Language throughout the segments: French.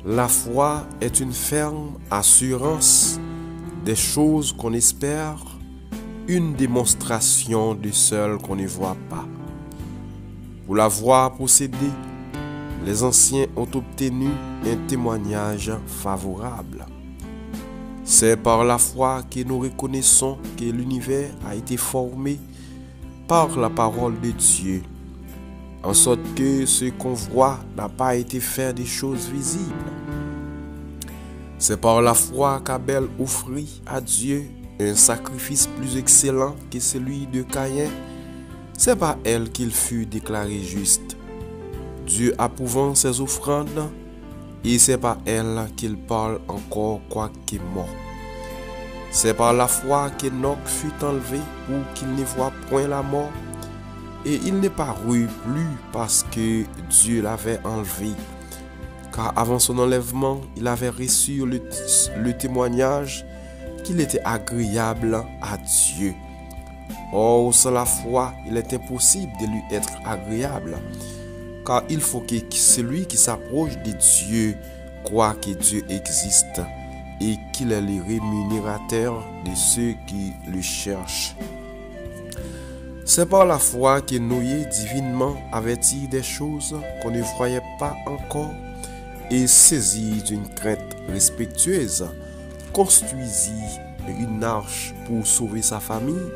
La foi est une ferme assurance des choses qu'on espère, une démonstration de celles qu'on ne voit pas. Pour l'avoir possédée, les anciens ont obtenu un témoignage favorable. C'est par la foi que nous reconnaissons que l'univers a été formé par la parole de Dieu, en sorte que ce qu'on voit n'a pas été fait des choses visibles. C'est par la foi qu'Abel offrit à Dieu un sacrifice plus excellent que celui de Caïn. C'est par elle qu'il fut déclaré juste, Dieu approuvant ses offrandes, et c'est par elle qu'il parle encore quoique mort. C'est par la foi qu'Enoch fut enlevé pour qu'il ne voie point la mort, et il ne parut plus parce que Dieu l'avait enlevé. Car avant son enlèvement, il avait reçu le témoignage qu'il était agréable à Dieu. Or, sans la foi, il est impossible de lui être agréable. Car il faut que celui qui s'approche de Dieu croit que Dieu existe et qu'il est le rémunérateur de ceux qui le cherchent. C'est par la foi que Noé, divinement averti des choses qu'on ne voyait pas encore, et saisi d'une crainte respectueuse, construisit une arche pour sauver sa famille.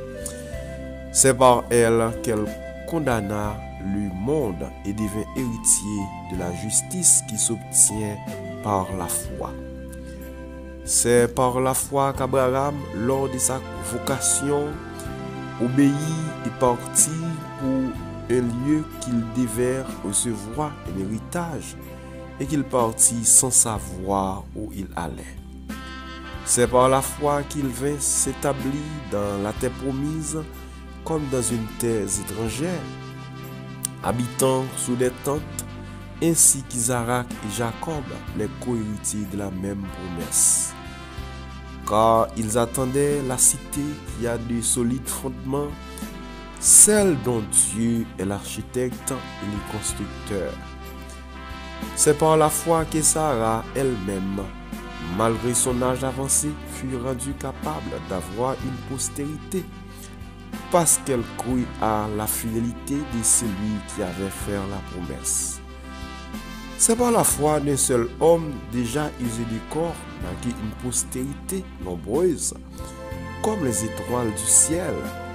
C'est par elle qu'elle condamna le monde et devint héritier de la justice qui s'obtient par la foi. C'est par la foi qu'Abraham, lors de sa vocation, obéit et partit pour un lieu qu'il devait recevoir un héritage, et qu'il partit sans savoir où il allait. C'est par la foi qu'il vint s'établir dans la terre promise, comme dans une terre étrangère, habitant sous des tentes, ainsi qu'Isaac et Jacob, les co-héritiers de la même promesse. Car ils attendaient la cité qui a de solides fondements, celle dont Dieu est l'architecte et le constructeur. C'est par la foi que Sarah elle-même, malgré son âge avancé, fut rendue capable d'avoir une postérité, parce qu'elle crut à la fidélité de celui qui avait fait la promesse. C'est par la foi d'un seul homme déjà usé du corps, naquit une postérité nombreuse, comme les étoiles du ciel,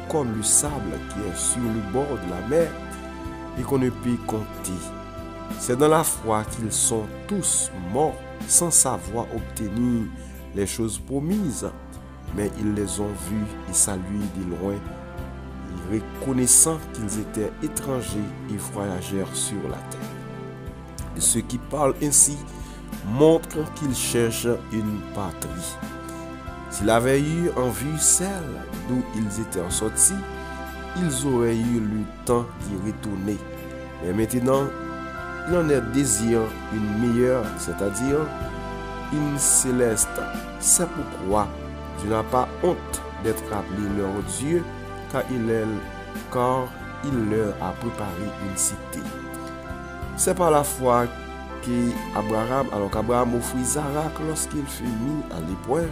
comme le sable qui est sur le bord de la mer, et qu'on ne peut compter. C'est dans la foi qu'ils sont tous morts sans savoir obtenir les choses promises, mais ils les ont vus et salués de loin, reconnaissant qu'ils étaient étrangers et voyageurs sur la terre. Et ceux qui parlent ainsi montrent qu'ils cherchent une patrie. S'ils avaient eu en vue celle d'où ils étaient sortis, ils auraient eu le temps d'y retourner. Mais maintenant, il en est désir une meilleure, c'est-à-dire une céleste. C'est pourquoi Dieu n'a pas honte d'être appelé leur Dieu, car il leur a préparé une cité. C'est par la foi alors qu'Abraham offrit Isaac lorsqu'il fut mis à l'épreuve,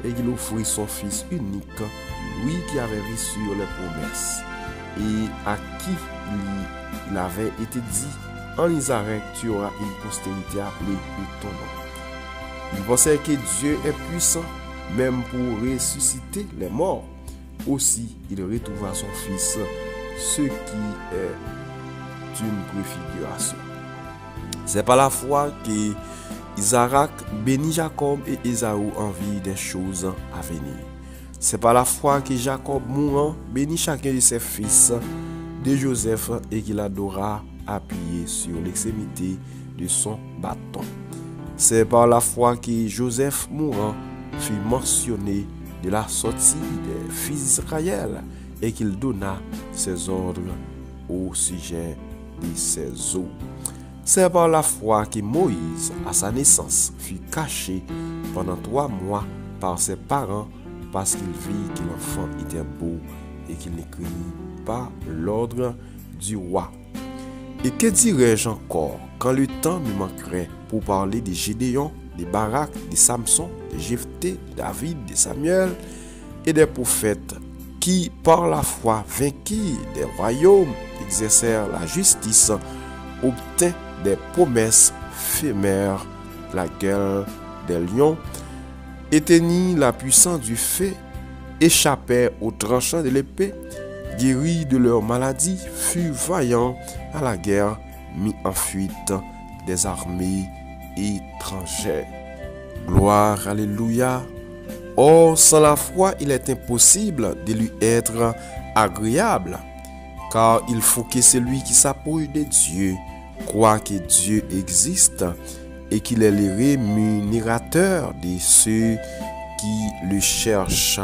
et qu'il offrit son fils unique, lui qui avait reçu les promesses, et à qui il avait été dit, en Isaac, tu auras une postérité appelée de ton nom. Il pensait que Dieu est puissant, même pour ressusciter les morts. Aussi, il retrouva son fils, ce qui est une préfiguration. C'est par la foi que Isaac bénit Jacob et Ésaü en vue des choses à venir. C'est par la foi que Jacob, mourant, bénit chacun de ses fils de Joseph et qu'il adora appuyé sur l'extrémité de son bâton. C'est par la foi que Joseph, mourant, fut mentionné de la sortie des fils d'Israël et qu'il donna ses ordres au sujet de ses os. C'est par la foi que Moïse, à sa naissance, fut caché pendant 3 mois par ses parents parce qu'il vit que l'enfant était beau et qu'il ne craignit pas l'ordre du roi. Et que dirais-je encore quand le temps me manquerait pour parler des Gédéon, des Barak, des Samson, des Jephthé, David, des Samuel et des prophètes qui, par la foi, vainquirent des royaumes, exercèrent la justice, obtinrent des promesses, fémèrent la guerre des lions, éteignirent la puissance du feu, échappèrent aux tranchants de l'épée, guéris de leur maladie, furent vaillants à la guerre, mis en fuite des armées étrangères. Gloire, alléluia. Or, sans la foi, il est impossible de lui être agréable, car il faut que celui qui s'approche de Dieu croit que Dieu existe et qu'il est le rémunérateur de ceux qui le cherchent.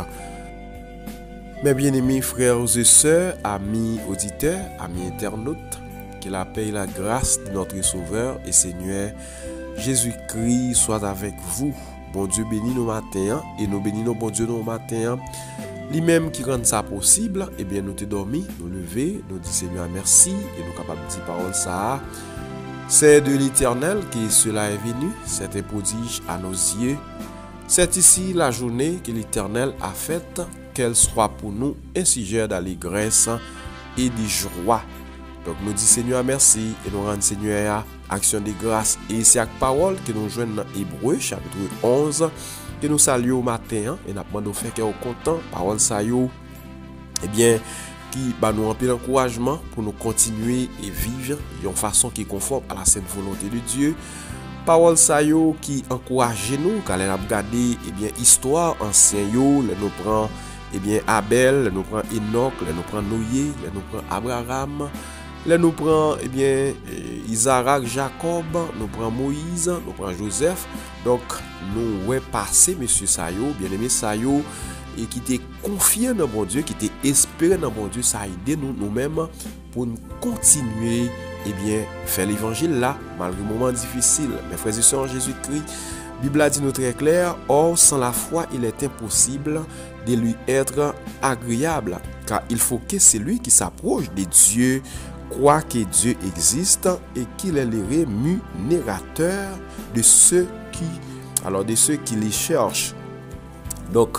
Mes bien-aimés frères et sœurs, amis auditeurs, amis internautes, que la paix et la grâce de notre Sauveur et Seigneur Jésus-Christ soit avec vous. Bon Dieu bénit nos matins et nous bénissons bon Dieu nos matins. Lui-même qui rend ça possible, eh bien nous te dormi, nous lever, nous dit Seigneur merci et nous capables de dire parole ça. C'est de l'Éternel que cela est venu, c'est un prodige à nos yeux. C'est ici la journée que l'Éternel a faite, qu'elle soit pour nous un sujet d'allégresse et de joie. Donc nous disons Seigneur merci et nous rendons Seigneur action de grâce. Et c'est avec parole que nous joignons dans Hébreux chapitre 11 que nous saluons au matin et nous demandons faire que nous content parole ça yo eh bien qui nous remplit d'encouragement pour nous continuer et vivre d'une façon qui est conforme à la sainte volonté de Dieu. Parole ça yo qui encourage nous quand elle a regardé eh bien histoire ancien yo, nous prend eh bien Abel, nous prend Enoch, nous prend Noé, nous prend Abraham, nous prend eh bien Isaac, Jacob, nous prend Moïse, nous prend Joseph. Donc nous ouais passer monsieur Sayo, bien-aimé Sayo et qui était confié dans bon Dieu, qui était espéré dans bon Dieu, ça a aidé nous-mêmes pour nous continuer eh bien faire l'évangile là malgré les moments difficiles. Mes frères et sœurs en Jésus-Christ, Bible a dit nous très clair, or sans la foi il est impossible de lui être agréable, car il faut que celui qui s'approche de Dieu croit que Dieu existe et qu'il est le rémunérateur de ceux qui les cherchent. Donc,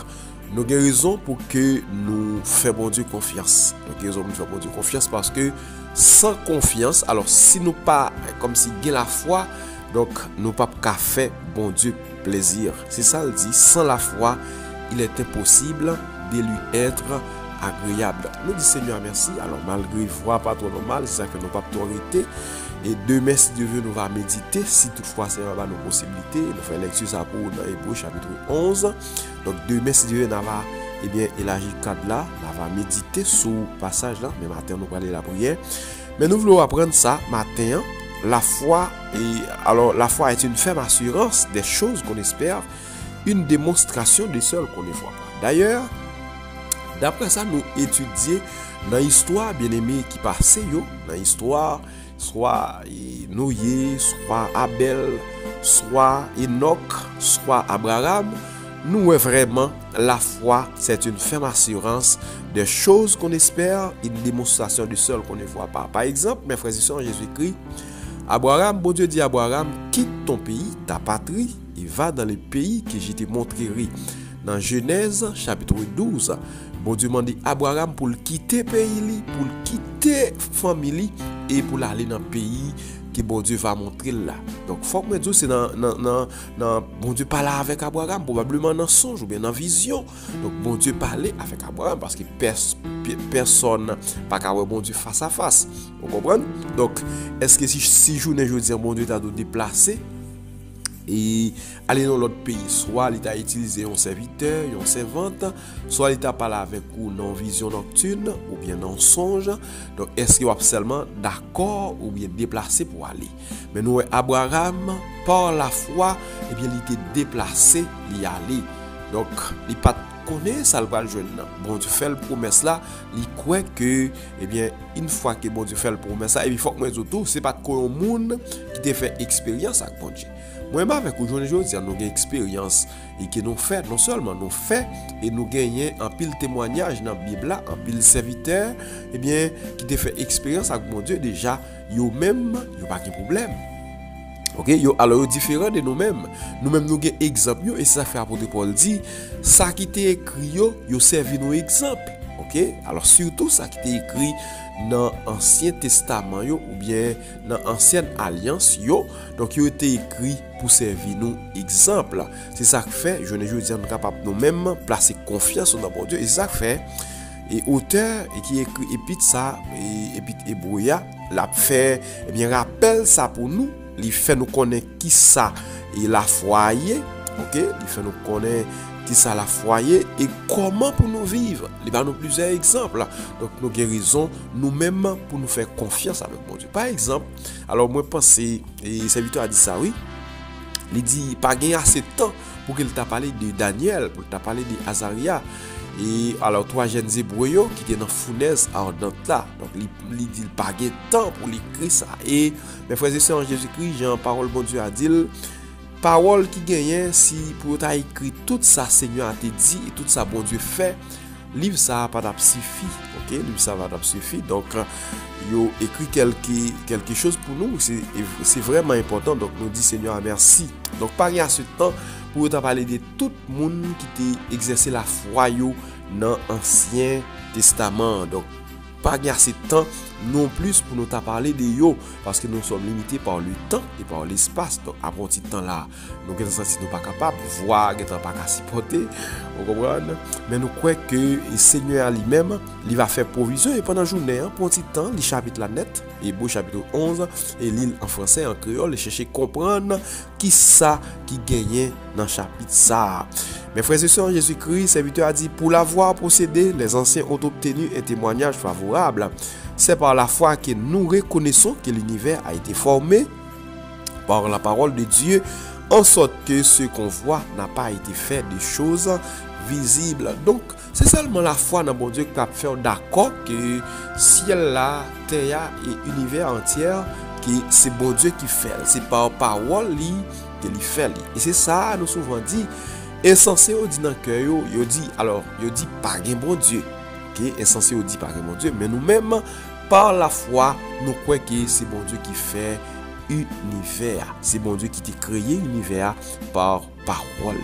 nous guérisons pour que nous fassions Dieu confiance. Nous guérisons pour faire Dieu confiance parce que sans confiance, alors si nous pas comme si gain la foi, donc nous pas qu'à faire bon Dieu plaisir. C'est ça le dit, sans la foi, il est impossible de lui être agréable. Nous disons Seigneur merci. Alors malgré voix pas trop normal, c'est ça que nous pas arrêter. Et demain si Dieu veut nous va méditer, si toutefois c'est pas nos possibilités, nous faisons lecture ça pour dans Hébreux chapitre 11. Donc demain si Dieu veut nous va eh bien élargir le cadre là, on va méditer sur passage là, mais matin nous aller la prière. Mais nous voulons apprendre ça matin, la foi la foi est une ferme assurance des choses qu'on espère, une démonstration des seules qu'on ne voit pas. D'ailleurs, d'après ça, nous étudions dans l'histoire bien-aimée qui passait, dans l'histoire, soit Noé, soit Abel, soit Enoch, soit Abraham, nous vraiment la foi, c'est une ferme assurance des choses qu'on espère, une démonstration de seul qu'on ne voit pas. Par exemple, mes frères et sœurs en Jésus-Christ, Abraham, bon Dieu dit à Abraham, quitte ton pays, ta patrie, et va dans le pays que je te montrerai. Dans Genèse chapitre 12, bon Dieu m'a dit Abraham pour quitter pays, pour quitter famille et pour aller dans le pays que bon Dieu va montrer là. Donc faut que me dire c'est dans bon Dieu parler avec Abraham probablement dans songe ou bien dans vision. Donc bon Dieu parlait avec Abraham parce que personne pas qu'à voir bon Dieu face à face. Vous comprenez? Donc est-ce que si journée je veux dire bon Dieu t'a déplacé et aller dans l'autre pays, soit il t'a utilisé un serviteur, une servante, soit il t'a parlé avec vous dans vision nocturne ou bien dans songe. Donc est-ce qu'il va seulement d'accord ou bien déplacé pour aller? Mais nous Abraham par la foi, eh bien il était déplacé, il y allait. Donc il pas connaît ça va le jeune. Bon Dieu fait le promesse là, il croit que eh bien une fois que bon Dieu fait le promesse là, et il faut que moi tout, c'est pas qu'on monde qui te fait expérience avec bon Dieu. Moi avec aujourd'hui nous avons une expérience et que nous fait non seulement nous fait et nous gagnons en pile témoignage dans la Bible là, en pile serviteur eh bien qui te fait expérience avec mon Dieu déjà, yo même yo pas de problème. OK, alors yo différent de nous-mêmes. Nous-mêmes nous avons exemple et ça fait apôtre Paul dit ça qui t'est écrit yo servi nous exemple. OK? Alors surtout ça qui t'est écrit dans l'Ancien Testament ou bien dans l'Ancienne Alliance donc il a été écrit pour servir nous exemple. C'est ça que fait je ne dis nous capable nous-mêmes placer confiance dans bon Dieu et ça fait et auteur et qui écrit épître ça et épître Hébreux l'a fait et bien rappelle ça pour nous, il fait nous connaître qui ça et la foyer. OK, il fait nous connaître qui ça la foyer et comment pour nous vivre. Il va nous plusieurs exemples. Donc nous guérissons nous-mêmes pour nous faire confiance avec mon Dieu. Par exemple, alors moi pense et serviteur a dit ça oui. Il dit pas gagner assez de temps pour qu'il t'a parlé de Daniel, pour t'a parlé de Azaria. Et alors trois jeunes hébreux qui étaient dans fournaise ardente là. Donc il dit pas gagner de temps pour l'écrire ça. Et mes frères et sœurs en Jésus-Christ, Jean parole bon Dieu a dit parole qui gagne si pour t'a écrit tout ça Seigneur a te dit et tout ça bon Dieu fait, livre ça pas suffi. OK, livre ça va suffi. Donc yo écrit quelque chose pour nous, c'est vraiment important. Donc nous dit Seigneur merci. Donc pas rien à ce temps pour t'a parler de tout le monde qui t'a exercé la foi dans l'Ancien Testament. Donc pas assez de temps non plus pour nous parler de yo parce que nous sommes limités par le temps et par l'espace. Donc après un petit temps là nous sommes senti nous pas capable voir étant pas capable supporter, vous comprenez, mais nous croyons que le Seigneur lui-même il va faire provision et pendant la journée pour un petit temps le chapitre la net et beau chapitre 11 et l'île en français en créole chercher comprendre qui ça qui gagnait dans chapitre ça. Mes frères et sœurs en Jésus-Christ, serviteur a dit pour l'avoir procédé, les anciens ont obtenu un témoignage favorable. C'est par la foi que nous reconnaissons que l'univers a été formé par la parole de Dieu, en sorte que ce qu'on voit n'a pas été fait de choses visibles. Donc, c'est seulement la foi dans bon Dieu qui peut faire d'accord que ciel là, terre et univers entier, que c'est bon Dieu qui fait. C'est par parole que il fait. Et c'est ça, nous souvent dit. Insensé au dit dans cœur yo dit alors yo dit pas gain bon Dieu. OK, insensé au dit pas gain bon Dieu, mais nous-mêmes par la foi nous croyons que c'est bon Dieu qui fait univers. C'est bon Dieu qui t'a créé univers par parole.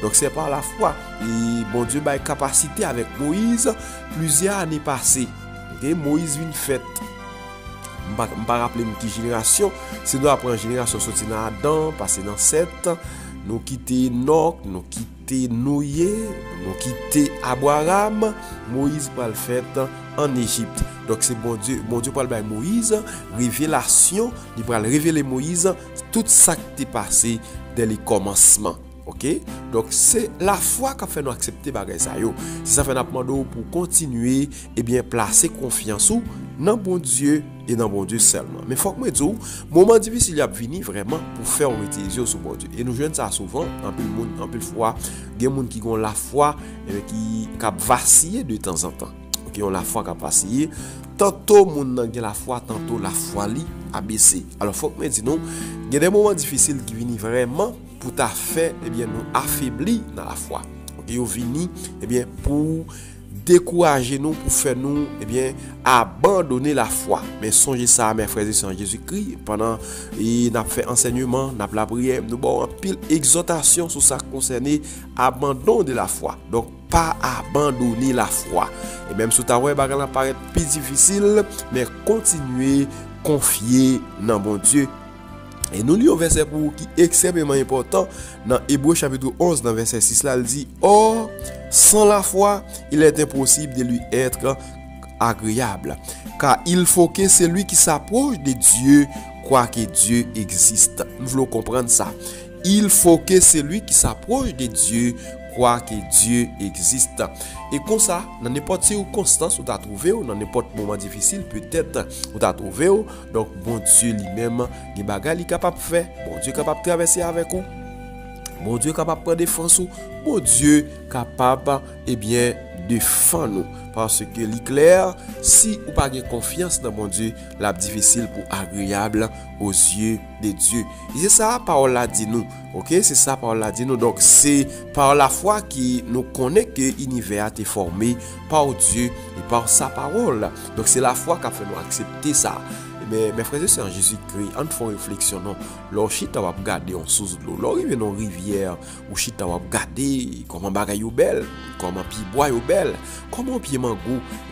Donc c'est par la foi et bon Dieu a capacité avec Moïse plusieurs années passées. OK, Moïse vient fait je pas rappeler une génération, c'est nous après une génération sorti dans Adam, passer dans 7 nous quitter Enoch, nous quitter Noé, nous quitter Abraham, Moïse va le fait en Égypte. Donc c'est bon Dieu parle by Moïse, révélation, il va révéler Moïse tout ça qui est passé dès le commencement. OK? Donc c'est la foi qui fait nous accepter bagay ça yo. Si ça fait nous demander pour continuer et bien placer confiance dans bon Dieu et dans bon Dieu seulement. Mais faut que moi dire moment difficile a venir vraiment pour faire retirer sur bon Dieu. Et nous jeunes ça souvent en plus fois, il y a des gens qui ont la foi et qui vaciller de temps en temps. OK, on la foi qui vaciller. Tantôt moun nan gen la foi, tantôt la foi li a baissé. Alors faut que moi dire non, il y a des moments difficiles qui viennent vraiment pour ta fait eh bien nous affaiblir dans la foi. OK, yo vini eh bien pour décourager nous, pour faire nous eh bien abandonner la foi. Mais songez ça mes frères et sœurs en Jésus-Christ pendant et n'a fait enseignement, n'a la prière, nous bon pile exhortation sur ça concerné abandon de la foi. Donc pas abandonner la foi. Et même si ta ouais bagarre paraît plus difficile, mais continuer confier dans bon Dieu. Et nous lisons un verset pour qui est extrêmement important dans Hébreux chapitre 11 dans verset 6 là, il dit or sans la foi, il est impossible de lui être agréable, car il faut que celui qui s'approche de Dieu croit que Dieu existe. Nous voulons comprendre ça. Il faut que celui qui s'approche de Dieu croit que Dieu existe. Et comme ça, dans n'importe quelle circonstance où tu as trouvé, dans n'importe moment difficile, peut-être où tu as trouvé, donc bon Dieu lui-même, il est capable de faire, bon Dieu est capable de traverser avec vous. Bon Dieu capable de prendre défense ou, bon Dieu capable défendre nous. Parce que l'éclair, si ou pas de confiance dans mon Dieu, la difficile pour agréable aux yeux de Dieu. Et c'est ça parole là dit nous. OK, c'est ça parole là dit nous. Donc c'est par la foi qui nous connaît que l'univers a été formé par Dieu et par sa parole. Donc c'est la foi qui a fait nous accepter ça. Mais mes frères et sœurs, Jésus-Christ, en faisant réflexion, leur chita va regarder en sous l'eau, leur rive dans rivière, ou chita va regarder comment bagay ou belle, comment pied bois ou belle, comment pied mango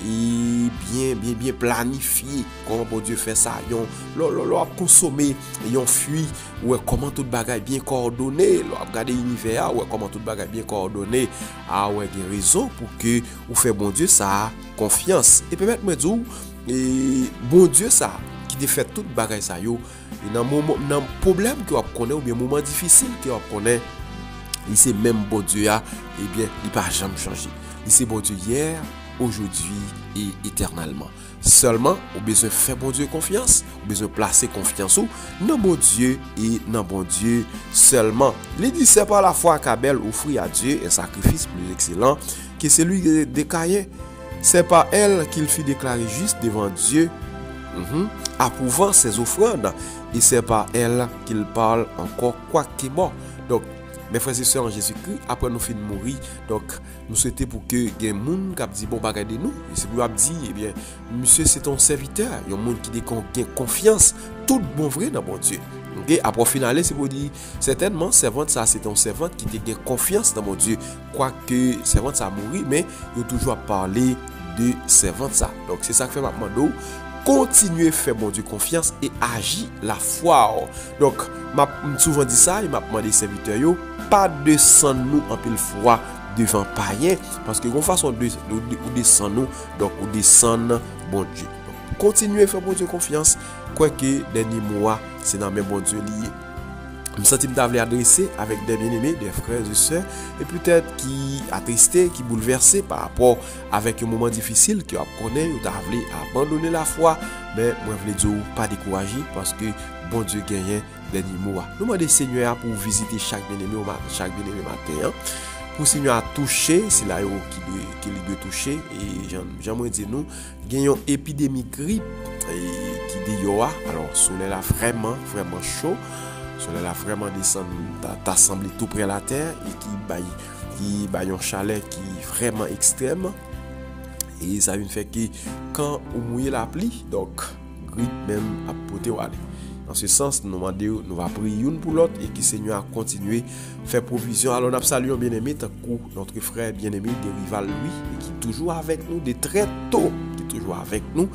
est bien planifié, comment bon Dieu fait ça, leur consommer, yon fui, ou comment tout bagay bien coordonné, leur regarder l'univers, ou comment tout bagay bien coordonné, ouais, il y a raison pour que vous fait bon Dieu ça confiance. Et permettez moi de dire, bon Dieu ça qui fait toute bagaille ça yo et dans problème que on connaît ou bien moment difficile que on connaît, il c'est même bon Dieu a il pas jamais changer. Il c'est bon Dieu hier, aujourd'hui et éternellement. Seulement on besoin faire bon Dieu confiance, on besoin placer confiance dans bon Dieu et dans bon Dieu seulement. Il dit c'est par la foi qu'Abel offrit à Dieu un sacrifice plus excellent que celui de Caïn. C'est par elle qu'il fut déclaré juste devant Dieu, approuvant ses offrandes. Et c'est par elle qu'il parle encore quoi qu'il est mort. Donc, mes frères et sœurs en Jésus-Christ, après nous finissons de mourir, donc nous souhaitons pour que il y ait un monde qui dit bon bagay de nous. Et c'est pour dire, eh bien, monsieur c'est ton serviteur. Il y a un monde qui a confiance, tout bon vrai dans mon Dieu. Okay? Après finaler, c'est pour dire, certainement, servante ça, c'est ton servante qui a confiance dans mon Dieu. Quoique servante ça a mouru, mais il a toujours parlé de servante ça. Donc c'est ça que fait maintenant. Continuez à faire mon Dieu confiance et agir la foi. Donc, m'a souvent dit ça, il m'a demandé serviteurs yo, pas descendre nous en pile foi devant païen, parce que une façon de descendre nous, donc on descend bon Dieu. Donc, continuez à faire mon Dieu confiance, quoique dernier mois, c'est dans mes bon Dieu lié. Je me sens adresser avec des bien-aimés, des frères et sœurs, et peut-être qui attristés, qui bouleversés par rapport avec un moment difficile que vous connaissez, vous avez abandonné la foi, mais moi je veux dire pas décourager parce que bon Dieu gagne dernier mois. Nous demandons Seigneur pour visiter chaque bien-aimé matin, pour Seigneur à toucher, c'est là qui doit toucher, et j'aimerais dire nous, gagnons épidémie grippe qui dit alors soleil là vraiment chaud. Cela a vraiment descendu, t'assemblé tout près de la terre et qui baille un chalet qui est vraiment extrême. Et ça fait que quand on mouille la pluie, donc grippe même à porter ou aller. Dans ce sens, nous allons prier une pour l'autre et que le Seigneur a continué à faire provision. Alors, nous saluons bien-aimé, notre frère bien-aimé de Rival Louis, qui est toujours avec nous de très tôt, qui est toujours avec nous.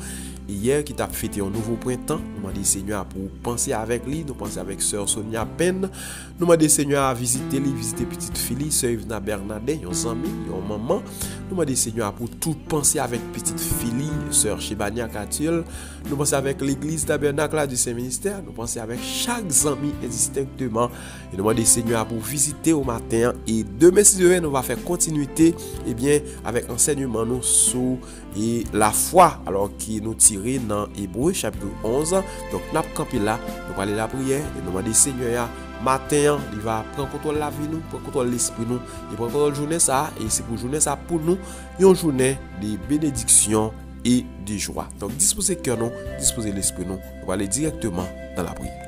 Hier, qui t'a fêté un nouveau printemps, nous demandons Seigneur pour penser avec lui, nous penser avec sœur Sonia Ben, nous demandons Seigneur à visiter lui, visiter petite fille, sœur Yvna Bernadette, yon amis, yon maman, nous demandons Seigneur pour tout penser avec petite fille, sœur Chibania Katil, nous penser avec l'église tabernacle du Saint-Ministère, nous penser avec chaque ami indistinctement, et nous demandons Seigneur pour visiter au matin, et demain si Dieu nous va faire continuité, et bien avec enseignement nous sur et la foi, alors qui nous tire dans Hébreu chapitre 11. Donc nous avons campé là, nous allons aller la prière et nous demandons Seigneur matin, il va prendre contrôle de la vie nous, prendre contrôle de l'esprit nous, il prend contrôle de la journée ça, et c'est pour journée ça pour nous, une journée de bénédiction et de joie. Donc disposez cœur nous, disposez l'esprit nous, on va aller directement dans la prière.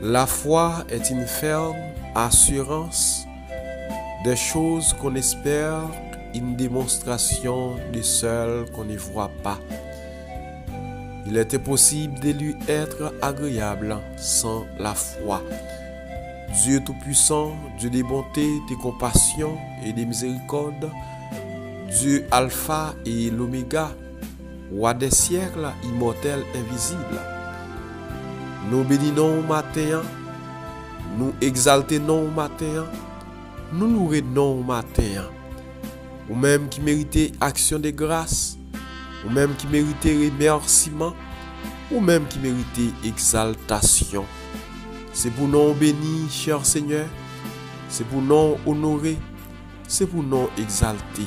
La foi est une ferme assurance des choses qu'on espère, une démonstration de celles qu'on ne voit pas. Il était possible de lui être agréable sans la foi. Dieu Tout-Puissant, Dieu des bontés, des compassions et des miséricordes, Dieu Alpha et l'Oméga, roi des siècles, immortel, invisible. Nous bénissons au matin, nous exaltons au matin, nous nous rendons au matin. Ou même qui méritait action de grâce, ou même qui méritait remerciement, ou même qui méritait exaltation. C'est pour nous bénir, cher Seigneur. C'est pour nous honorer. C'est pour nous exalter.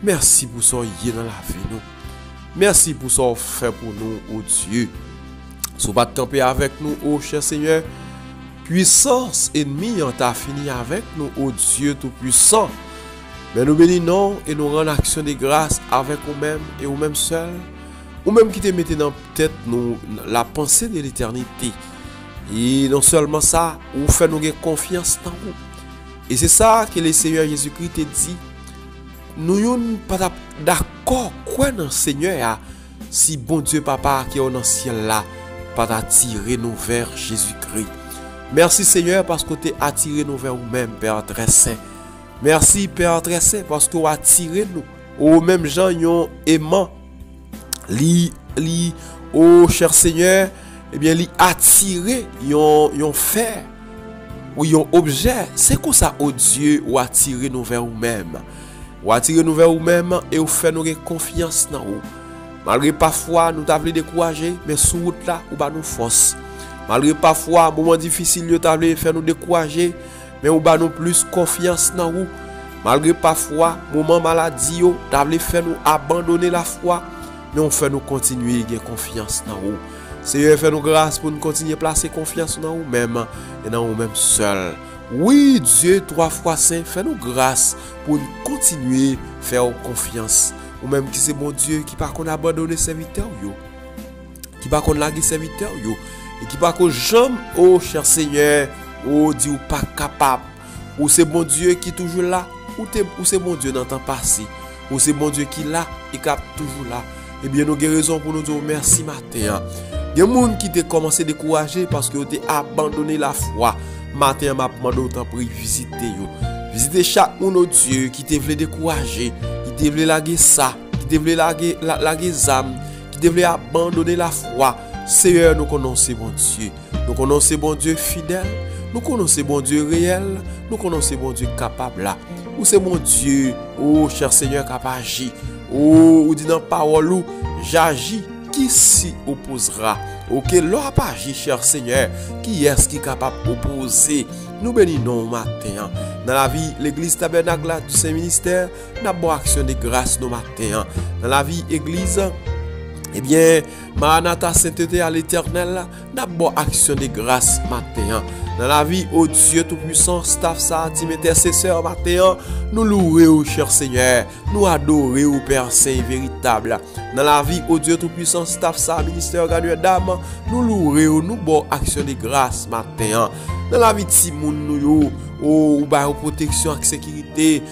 Merci pour ce qui est dans la vie nous. Merci pour ce que fait pour nous, oh Dieu. Si vous pas camper avec nous, oh cher Seigneur, puissance ennemie en t'a fini avec nous, oh Dieu tout-puissant. Mais nous bénissons et nous rendons action de grâce avec nous-mêmes et nous-mêmes seuls. Nous-mêmes qui te mettez dans la tête nous, la pensée de l'éternité. Et non seulement ça, vous faites nous confiance dans vous. Et c'est ça que le Seigneur Jésus-Christ te dit. Nous sommes pas d'accord quoi dans le Seigneur si bon Dieu Papa qui est dans le ciel là pas attirer nous vers Jésus-Christ. Merci Seigneur parce que tu as attiré nous vers nous-mêmes, Père très saint. Merci Père très saint parce que tu as attiré nous aux mêmes gens yon aimant. Oh cher Seigneur, eh bien li attiré yon fer ou yon objet. C'est comme ça oh Dieu ou attiré nous vers nous-mêmes. Ou attirer nous vers nous-mêmes et ou faire nous confiance dans vous. Malgré parfois nous t'avons découragé, mais sur route là, ou ba nous force. Malgré parfois moment difficile nous t'avons fait nous décourager, mais ou ba nous plus confiance dans vous. Malgré parfois moment maladie yo t'avons fait nous abandonner la foi, mais on fait nous continuer à confiance dans vous. Seigneur fait nous grâce pour nous continuer à placer confiance dans nous-mêmes et dans nous-mêmes seuls. Oui, Dieu, 3 fois saint, fais-nous grâce pour nous continuer à faire confiance. Ou même qui c'est bon Dieu qui pas qu'on abandonne serviteur yo, qui pas qu'on lague serviteur yo, et qui pas qu'on jamais, oh cher Seigneur, oh dit ou pas capable. Ou c'est bon Dieu qui est toujours là, ou c'est bon Dieu dans le temps passé, ou c'est bon Dieu qui est là et qui est toujours là. Eh bien, nous avons raison pour nous dire merci matin. Il y a des gens qui ont commencé à décourager parce qu'ils ont abandonné la foi. Matin, m'a demandé autant pour visiter yo. Visiter chaque monde au Dieu qui te voulait décourager, qui te voulait laguer ça, qui te voulait laguer âme, qui te voulait abandonner la foi. Seigneur, nous connaissons bon Dieu. Nous connaissons bon Dieu fidèle. Nous connaissons bon Dieu réel. Nous connaissons bon Dieu capable là. Ou c'est mon Dieu, oh cher Seigneur, capable d'agir. Oh, ou dit dans la parole, j'agis. Qui s'y opposera? Ok, l'on pas agi, cher Seigneur. Qui est-ce qui est capable d'opposer? Nous bénissons matin. Dans la vie, l'église tabernacle du Saint-Ministère, nous avons action de grâce nos matin. Dans la vie, église, eh bien, Maranatha sainteté à l'éternel, nous avons action de grâce matin. Dans la vie, oh Dieu Tout-Puissant, staff ça, team intercesseur matin, nous louons, cher Seigneur, nous adorons, Père Saint véritable. Dans la vie, oh Dieu Tout-Puissant, staff ça, ministère gagnant d'âme, nous louons, nous bon action de grâce matin. Dans la vie, Timoun, nous oh, ou protection et sécurité,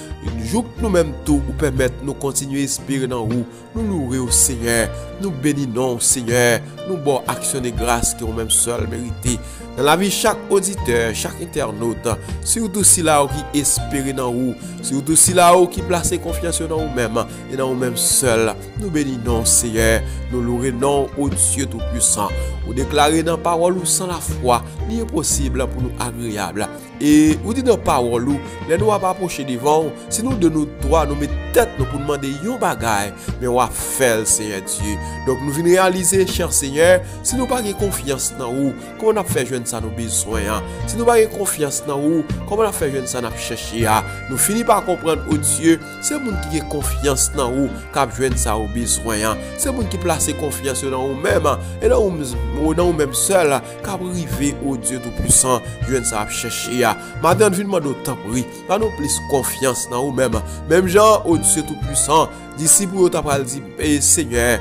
jour que nous-mêmes tout, ou permettre nous continuer à espérer dans vous. Nous louons, Seigneur, nous bénissons, Seigneur, nous bon action de grâce qui ont même seul mérité. Dans la vie, chaque auditeur, chaque internaute, surtout si là qui espère dans vous, surtout si là qui place confiance dans vous-même et dans vous-même seul, nous bénissons, Seigneur, nous louons au Dieu Tout-Puissant. Vous déclarez dans la parole ou sans la foi, il est possible pour nous agréable. Et vous dites dans la parole, les nous pas approcher devant, si nous de nous droit, nous mettons tête nous pour demander yon bagay, mais on va faire, Seigneur Dieu. Donc nous venons réaliser, cher Seigneur, si nous pas de confiance dans vous, comment on a fait jeune ça nos besoins, si nous pas de confiance dans vous, comment on a fait jeune ça nous chercher, nous finissons par comprendre, oh Dieu, c'est le monde qui a confiance dans vous, qui a jeune ça aux besoins, c'est le monde qui place confiance dans vous-même, et dans vous-même seul, qui a arrivé au Dieu Tout-Puissant, jeune ça à chercher. Madame, je demande autant prix, nous plus confiance dans vous-même, même gens, au Dieu Tout-Puissant, d'ici pour vous, tu as dit, Seigneur,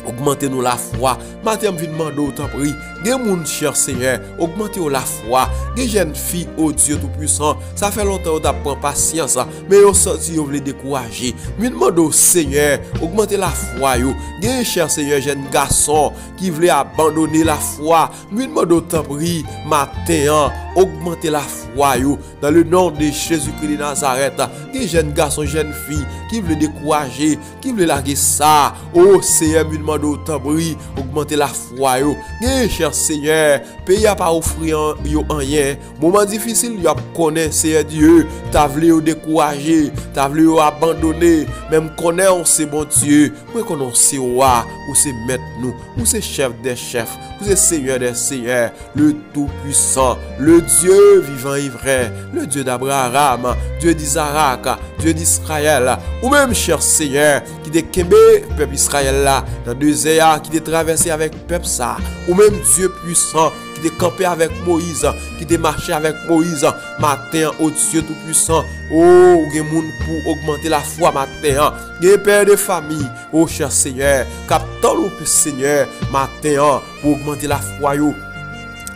augmentez-nous la foi. Madame, je demande autant prix. Des gens, cher Seigneur, augmentez-nous la foi. Des jeunes filles, oh Dieu Tout-Puissant, ça fait longtemps que vous avez patience, mais vous sorti, vous voulez décourager. Je demande au Seigneur, augmentez la foi. Des cher Seigneur, jeunes garçons qui voulaient abandonner la foi. Je demande autant prix, matin, augmentez la foi. Dans le nom de Jésus-Christ de Nazareth, des jeunes garçons, jeunes filles qui voulaient décourager, qui voulaient larguer ça. Oh Seigneur, je demande autant prix, augmentez augmenter la foi yo. Cher Seigneur, pays a pas offrir yo rien. Moment difficile, yo connaît Seigneur Dieu, t'a voulu yo décourager, t'a voulu yo abandonner, même connaît on c'est bon Dieu. Moi qu'on c'est roi, ou c'est maître nous, ou c'est chef des chefs, ou c'est Seigneur des seigneurs, le tout puissant, le Dieu vivant et vrai, le Dieu d'Abraham, Dieu d'Isaac, Dieu d'Israël, ou même cher Seigneur qui te kembe peuple Israël là dans deux airs qui te traversé avec peuple ça, ou même Dieu puissant qui te campé avec Moïse, qui te marché avec Moïse matin au Dieu tout puissant. Oh, gen moun pour augmenter la foi matin, gen père de famille, oh cher Seigneur, captant nous Seigneur matin pour augmenter la foi yo.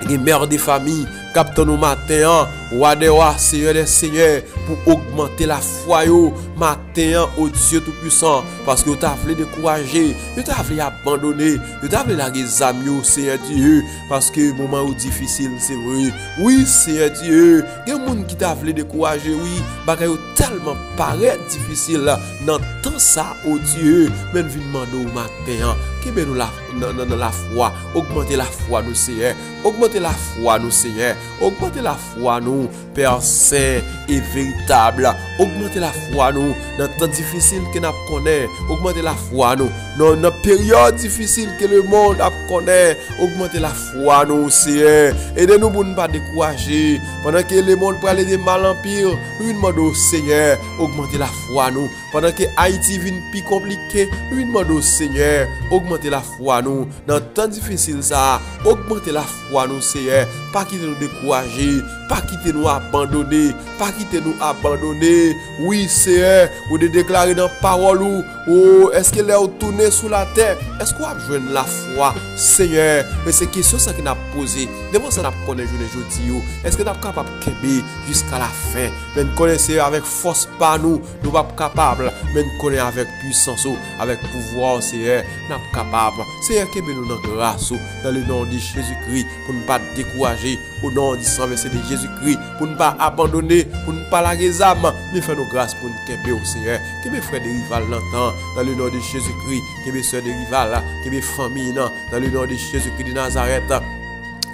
Les mères de famille, captant nous matin, roi des rois, Seigneur des seigneurs, pour augmenter la foi yo, matin, au Dieu tout-puissant, parce que vous t'avez découragé, vous t'avez abandonné, vous t'avez largué les amis, Seigneur Dieu, parce que moment où difficile, c'est vrai. Oui, Seigneur Dieu, il y a des gens qui t'avait découragé, oui, bagaille tellement paraît difficile, dans temps ça, oh Dieu, mais nous demandons au matin, qui nous la foi, augmenter la foi, nous, Seigneur, augmenter la foi, nous, Seigneur, augmenter la foi, nous, Père Saint et véritable, augmenter la foi, nous, dans temps difficile que nous connaissons, augmenter la foi, nous, dans une période difficile que le monde connaît, augmenter la foi, nous, Seigneur, aidez-nous pour ne pas décourager, pendant que le monde peut aller de mal en pire, nous demandons au Seigneur, augmenter la foi, nous, pendant que Haïti vient plus compliqué, nous demandons au Seigneur, augmenter la foi, nous, dans temps difficile ça, augmenter la foi, nous, Seigneur, pas quitter nous décourager, pas quitter nous abandonner, pas quitter nous abandonner. Oui, Seigneur, ou de déclarer dans parole ou oh, est-ce qu'elle est tournée sous la terre? Est-ce qu'on a besoin de la foi, Seigneur? Mais c'est question ça qu'on a posé. Devant ça, on a connaît aujourd'hui. Est-ce que nous sommes capables de kembe jusqu'à la fin? Mais nous connaissons avec force par nous, nous sommes capables. Mais nous connaissons avec puissance, avec pouvoir, Seigneur, nous sommes capables. Seigneur, kembe nous dans grâce, dans le nom de Jésus-Christ, pour ne pas décourager, au nom du sang versé de Jésus-Christ, pour ne pas abandonner, pour ne pas larguer les âmes, mais fais nos grâces pour nous kembe au Seigneur. Que mes frères de rival l'entendent, dans le nom de Jésus-Christ, que mes soeurs de rival, que mes familles, dans le nom de Jésus-Christ de Nazareth.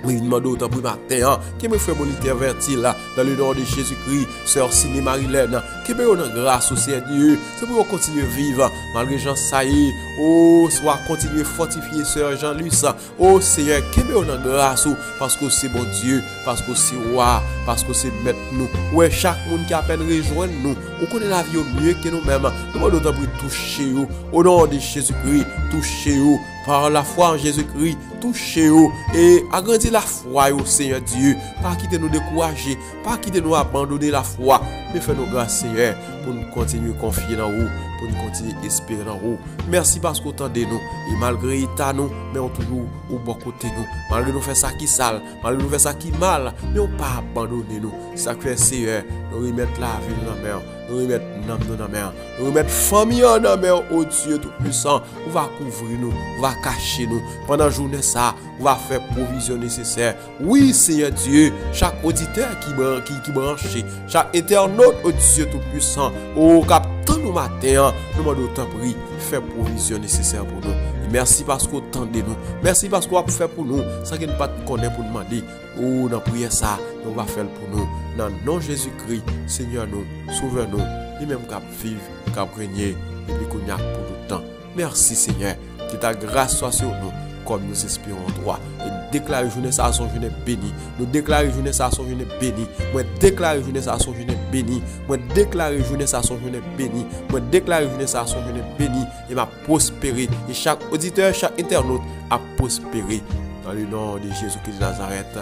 Oui, demande autant pour matin, que mes frères monitaires vertis là, dans le nom de Jésus-Christ, sœur Ciné Marilène, que me donne grâce au Seigneur Dieu, c'est pour continuer à vivre, malgré Jean Saïd, oh, soit continuer à fortifier sœur Jean-Luc, oh Seigneur, que me donne grâce, parce que c'est bon Dieu, parce que c'est roi, parce que c'est maître nous, ouais, chaque monde qui a peine rejoindre nous, on connaît la vie mieux que nous-mêmes, nous demandons autant pour toucher vous, au nom de Jésus-Christ, touchez vous, par la foi en Jésus-Christ, touchez-vous et agrandissez la foi au Seigneur Dieu. Pas quitter nous décourager, pas quitter nous abandonner la foi, mais faites-nous grâce, Seigneur, pour nous continuer à confier dans vous, pour nous continuer à espérer dans vous. Merci parce que vous entendez nous, et malgré l'état nous, mais on toujours au bon côté nous. Malgré nous faire ça qui sale, malgré nous faire ça qui mal, mais on pas abandonner nous. Ça fait Seigneur, nous remettre la vie dans la mer. Nous remettre l'âme dans la mer, nous remettre famille dans la mer, oh Dieu tout-puissant, on va couvrir nous, on va cacher nous, pendant la journée ça, on va faire provision nécessaire. Oui Seigneur Dieu, chaque auditeur qui branche, chaque internaute, oh Dieu tout-puissant, oh captant nous matin, nous demandons autant prix, faire provision nécessaire pour nous. Et merci parce que vous entendez nous, merci parce que vous avez fait pour nous, ça qui ne pas connaître pour demander, oh dans prière ça, on va faire pour nous. Dans le nom de Jésus-Christ, Seigneur nous, sauve-nous, et même qu'à vivre, qu'à régner, et puis qu'on y a pour tout le temps. Merci Seigneur, que ta grâce soit sur nous, comme nous espérons toi. Et nous déclarons journée ça à son journée béni. Nous déclarons journée ça à son journée béni. Moi déclare journée ça à son journée béni. Moi déclare journée ça à son journée béni. Moi déclare journée ça à son journée béni. Et m'a prospéré. Et chaque auditeur, chaque internaute a prospéré. Dans le nom de Jésus-Christ de Nazareth.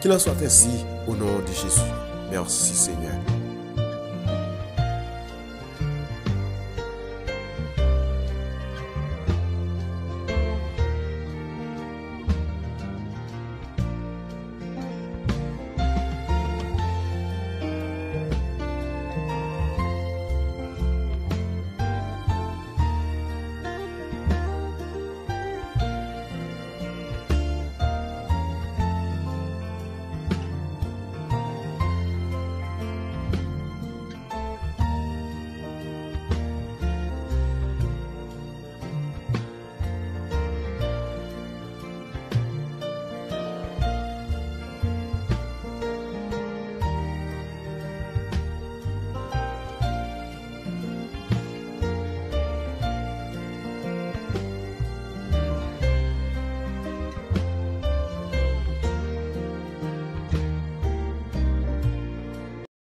Qu'il en soit ainsi au nom de Jésus. Merci Seigneur.